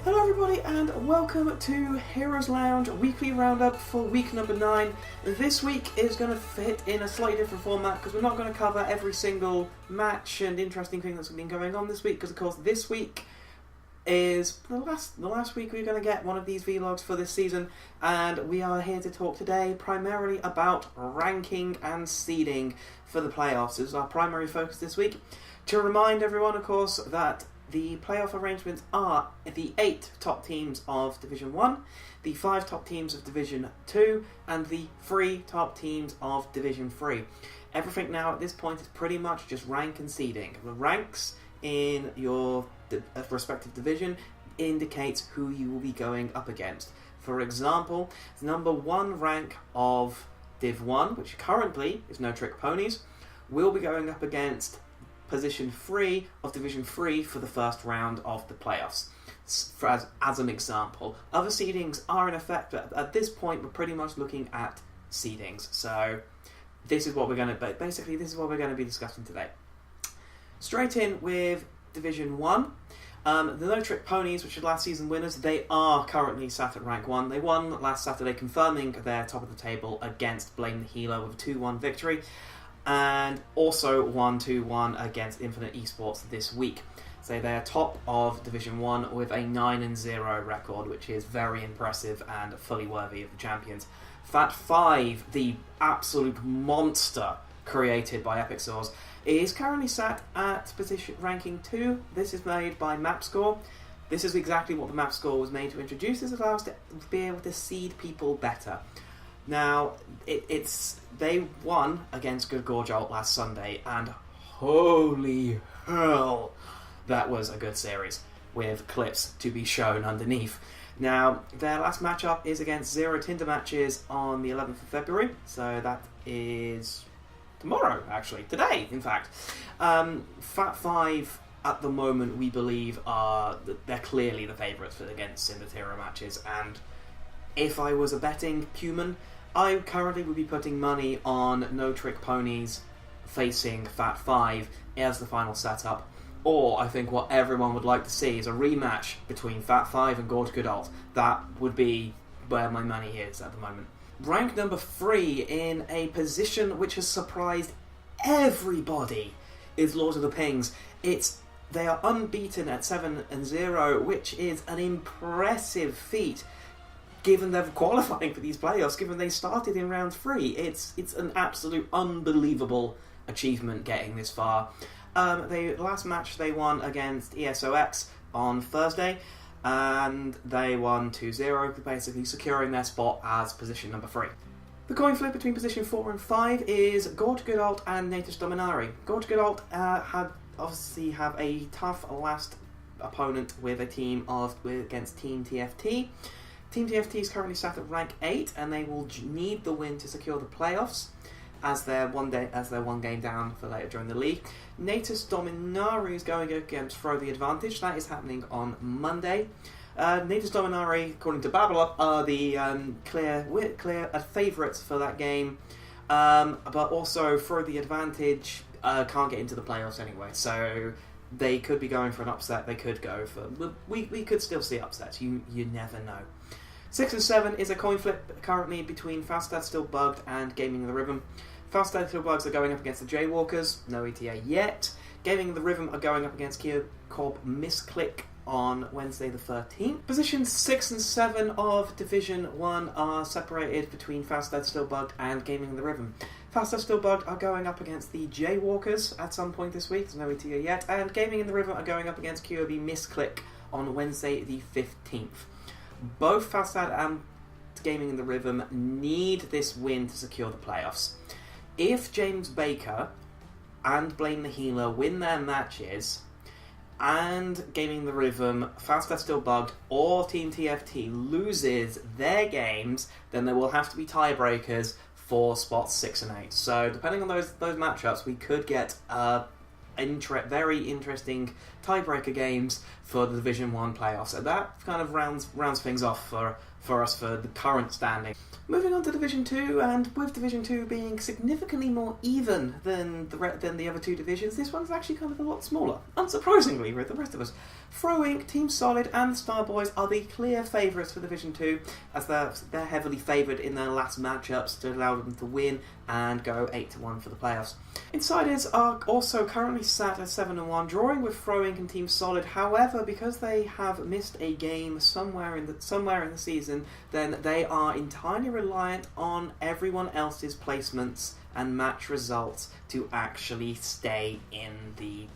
Hello everybody and welcome to Heroes Lounge weekly roundup for week number 9. This week is going to fit in a slightly different format because we're not going to cover every single match and interesting thing that's been going on this week, because of course this week is the last week we're going to get one of these vlogs for this season, and we are here to talk today primarily about ranking and seeding for the playoffs. This is our primary focus this week. To remind everyone, of course, that the playoff arrangements are the 8 top teams of Division 1, the 5 top teams of Division 2, and the 3 top teams of Division 3. Everything now at this point is pretty much just rank and seeding. The ranks in your respective division indicates who you will be going up against. For example, the number 1 rank of Div 1, which currently is No Trick Ponies, will be going up against position 3 of Division 3 for the first round of the playoffs, as an example. Other seedings are in effect, but at this point we're pretty much looking at seedings. So this is what we're going to be discussing today. Straight in with Division 1. The No Trick Ponies, which are last season winners, they are currently sat at rank 1. They won last Saturday, confirming their top of the table against Blame the Healer with a 2-1 victory, and also won 2-1 against Infinite Esports this week. So they're top of Division 1 with a 9-0 record, which is very impressive and fully worthy of the champions. Fat 5, the absolute monster created by Epic Source, is currently sat at position ranking 2. This is made by MapScore. This is exactly what the MapScore was made to introduce. This allows us to be able to seed people better. Now, they won against Good Gorge Ult last Sunday, and holy hell, that was a good series, with clips to be shown underneath. Now, their last matchup is against Zero Tinder Matches on the 11th of February, so that is tomorrow, actually. Today, in fact. Fat 5, at the moment, we believe they're clearly the favourites against Cindertira matches, and if I was a betting human, I currently would be putting money on No Trick Ponies facing Fat 5 as the final setup. Or I think what everyone would like to see is a rematch between Fat 5 and Gorge Good Ult. That would be where my money is at the moment. Rank number 3 in a position which has surprised everybody is Lord of the Pings. They are unbeaten at 7-0, which is an impressive feat, given they're qualifying for these playoffs, given they started in round 3. It's an absolute unbelievable achievement getting this far. Last match they won against ESOX on Thursday, and they won 2-0, basically securing their spot as position number 3. The coin flip between position 4 and 5 is Gorge Good Ult and Natus Dominari. Gorge Good Ult have a tough last opponent with a team against Team TFT. Team TFT is currently sat at rank 8, and they will need the win to secure the playoffs, as they're one game down for later during the league. Natus Dominari is going against Throw the Advantage. That is happening on Monday. Natus Dominari, according to Babylon, are the clear favourites for that game, but also Throw the Advantage can't get into the playoffs anyway, so they could be going for an upset. They could go for... We could still see upsets. You never know. 6 and 7 is a coin flip currently between Fastad Still Bugged and Gaming the Rhythm. Fastad Still Bugs are going up against the Jaywalkers. No ETA yet. Gaming the Rhythm are going up against Kia Corp Misclick on Wednesday the 13th. Positions 6 and 7 of Division 1 are separated between Fastad Still Bugged and Gaming the Rhythm. Fastad Still Bugged are going up against the Jaywalkers at some point this week. There's no ETA yet. And Gaming in the Rhythm are going up against QOB Misclick on Wednesday the 15th. Both Fastad and Gaming in the Rhythm need this win to secure the playoffs. If James Baker and Blame the Healer win their matches, and Gaming the Rhythm, Fastad Still Bugged, or Team TFT loses their games, then there will have to be tiebreakers for spots 6 and 8. So depending on those matchups, we could get very interesting tiebreaker games for the Division 1 playoffs. So that kind of rounds things off for for us for the current standing. Moving on to Division 2, and with Division 2 being significantly more even than the other two divisions, this one's actually kind of a lot smaller, unsurprisingly, with the rest of us. Fro Inc, Team Solid and Starboys are the clear favourites for Division 2, as they're heavily favoured in their last matchups to allow them to win and go 8-1 for the playoffs. Insiders are also currently sat at 7-1, drawing with Fro Inc and Team Solid. However, because they have missed a game somewhere in the season, then they are entirely reliant on everyone else's placements and match results to actually stay in the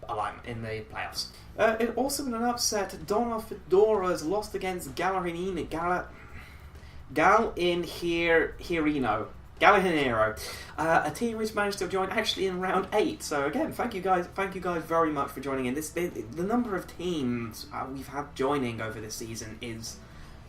alignment in the playoffs. It also been an upset. Donna Fedora's lost against Galinero, a team which managed to join actually in round 8. So again, thank you guys very much for joining in. The number of teams we've had joining over this season is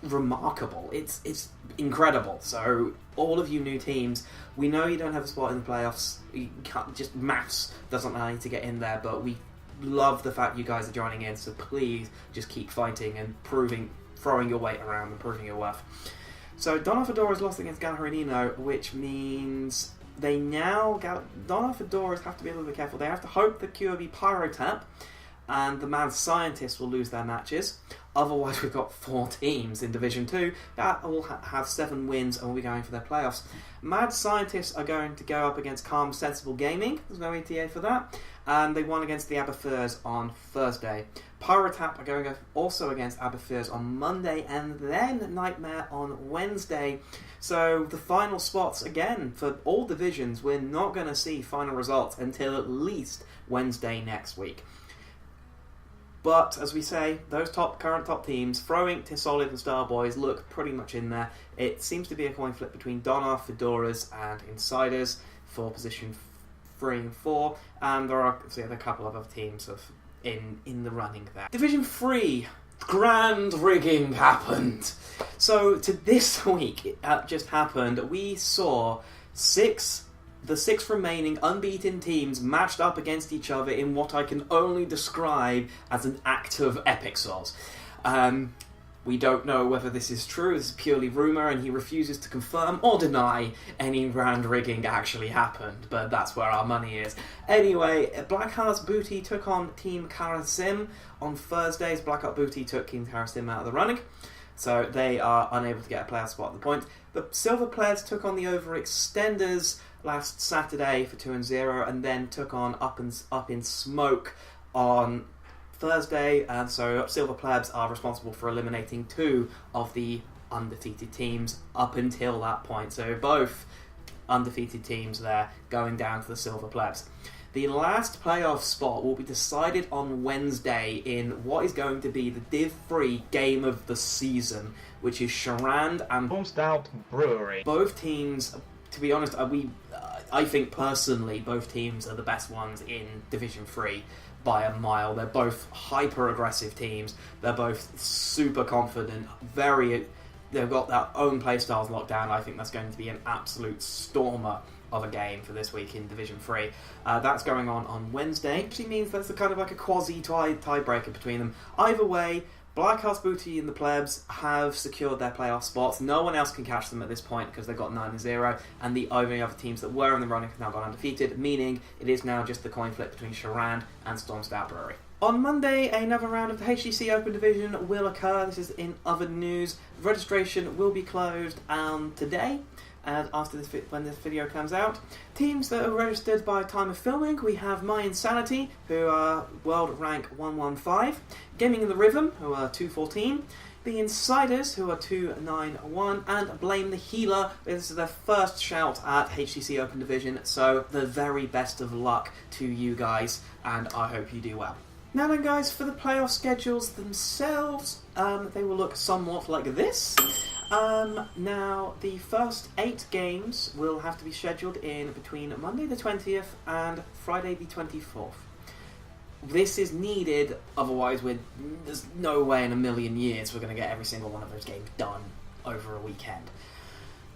remarkable. It's incredible. So all of you new teams, we know you don't have a spot in the playoffs. You can't, just maths doesn't allow you to get in there, but we love the fact you guys are joining in. So please just keep fighting and throwing your weight around and proving your worth. So Donna Fedora's lost against Galinero, which means Donna Fedora's have to be a little bit careful. They have to hope that QOB Pyrotap and the Mad Scientists will lose their matches. Otherwise, we've got 4 teams in Division 2 that all have 7 wins and will be going for their playoffs. Mad Scientists are going to go up against Calm Sensible Gaming. There's no ETA for that. And they won against the Aberfurs on Thursday. Pyrotap are going also against Aberfurs on Monday, and then Nightmare on Wednesday. So the final spots, again, for all divisions, we're not going to see final results until at least Wednesday next week. But, as we say, those current top teams, Fro Inc, Team Solid and Starboys, look pretty much in there. It seems to be a coin flip between Donna, Fedoras and Insiders for position 3 and 4, and there are a couple of other teams in the running there. Division 3, grand rigging happened. So, to this week, it just happened, we saw the 6 remaining unbeaten teams matched up against each other in what I can only describe as an act of epic sauce. We don't know whether this is true, this is purely rumour, and he refuses to confirm or deny any grand rigging actually happened, but that's where our money is. Anyway, Blackheart's Booty took on Team Karasim on Thursdays. Blackheart Booty took Team Karasim out of the running, so they are unable to get a playoff spot at the point. The Silver Plebs took on the Overextenders last Saturday for 2-0, and then took on Up in Smoke on Thursday, and so Silver Plebs are responsible for eliminating 2 of the undefeated teams up until that point. So both undefeated teams there going down to the Silver Plebs. The last playoff spot will be decided on Wednesday in what is going to be the Div 3 game of the season, which is Charand and Storm Stout Brewery. Both teams, to be honest, I think personally both teams are the best ones in Division 3 by a mile. They're both hyper-aggressive teams. They're both super confident, they've got their own playstyles locked down. I think that's going to be an absolute stormer of a game for this week in Division 3. That's going on Wednesday, which means that's a kind of like a quasi-tiebreaker between them. Either way, Blackheart's Booty and the Plebs have secured their playoff spots. No one else can catch them at this point because they've got 9-0, and the only other teams that were in the running have now gone undefeated, meaning it is now just the coin flip between Charand and Storm Stout Brewery. On Monday, another round of the HGC Open Division will occur. This is in other news. Registration will be closed today, and after when this video comes out. Teams that are registered by time of filming, we have My Insanity, who are world rank 115, Gaming in the Rhythm, who are 214, The Insiders, who are 291, and Blame the Healer. This is their first shout at HGC Open Division, so the very best of luck to you guys, and I hope you do well. Now then guys, for the playoff schedules themselves, they will look somewhat like this. Now, the first 8 games will have to be scheduled in between Monday the 20th and Friday the 24th. This is needed, otherwise there's no way in a million years we're going to get every single one of those games done over a weekend.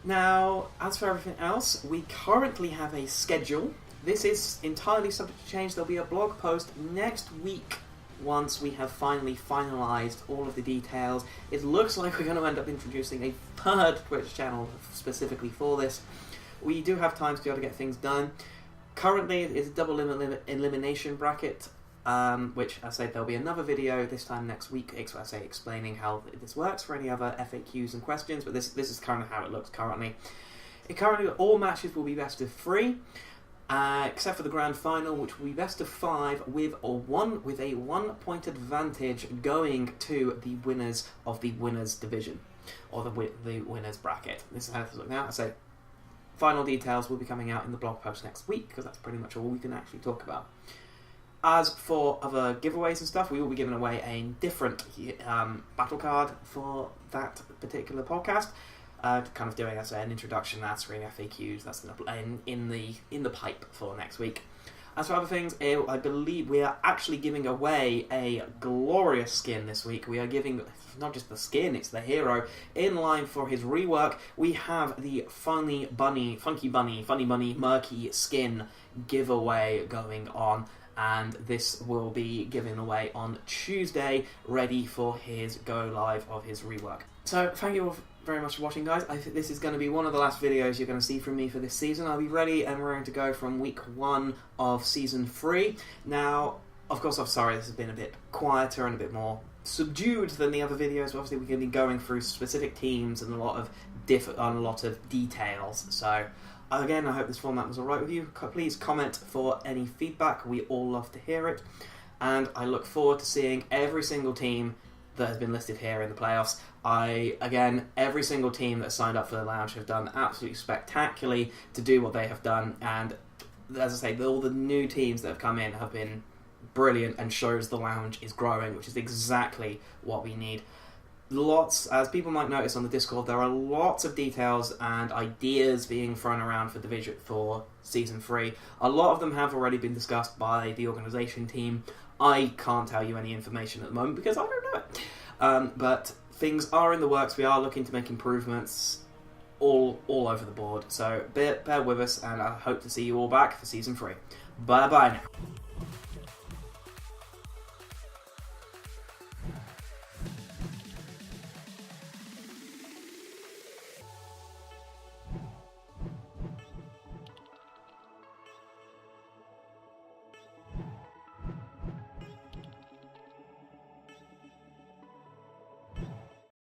Now, as for everything else, we currently have a schedule. This is entirely subject to change. There'll be a blog post next week once we have finally finalised all of the details. It looks like we're going to end up introducing a third Twitch channel specifically for this. We do have time to be able to get things done. Currently, it's a double elimination bracket, which I say there'll be another video this time next week, explaining how this works for any other FAQs and questions, but this is kind of how it looks currently. Currently, all matches will be best of 3. Except for the grand final, which will be best of 5 with a 1-point advantage going to the winners of the winners division, or the winners bracket. This is how it's looking now. I say final details will be coming out in the blog post next week, because that's pretty much all we can actually talk about. As for other giveaways and stuff, we will be giving away a different battle card for that particular podcast. Kind of doing, as an introduction, answering FAQs. That's in the pipe for next week. As for other things, I believe we are actually giving away a glorious skin this week. We are giving not just the skin, it's the hero. In line for his rework, we have the Funky Bunny Murky skin giveaway going on. And this will be given away on Tuesday, ready for his go live of his rework. So, thank you all very much for watching, guys. I think this is going to be one of the last videos you're going to see from me for this season. I'll be ready and raring to go from week 1 of season 3. Now, of course, I'm sorry this has been a bit quieter and a bit more subdued than the other videos. Obviously, we're going to be going through specific teams and a lot of details. So, again, I hope this format was alright with you. Please comment for any feedback. We all love to hear it. And I look forward to seeing every single team that has been listed here in the playoffs. Every single team that signed up for the lounge have done absolutely spectacularly to do what they have done. And as I say, all the new teams that have come in have been brilliant and shows the lounge is growing, which is exactly what we need. As people might notice on the Discord, there are lots of details and ideas being thrown around for Division for Season 3. A lot of them have already been discussed by the organisation team. I can't tell you any information at the moment because I don't know it. But things are in the works. We are looking to make improvements all over the board. So bear with us, and I hope to see you all back for Season 3. Bye-bye now.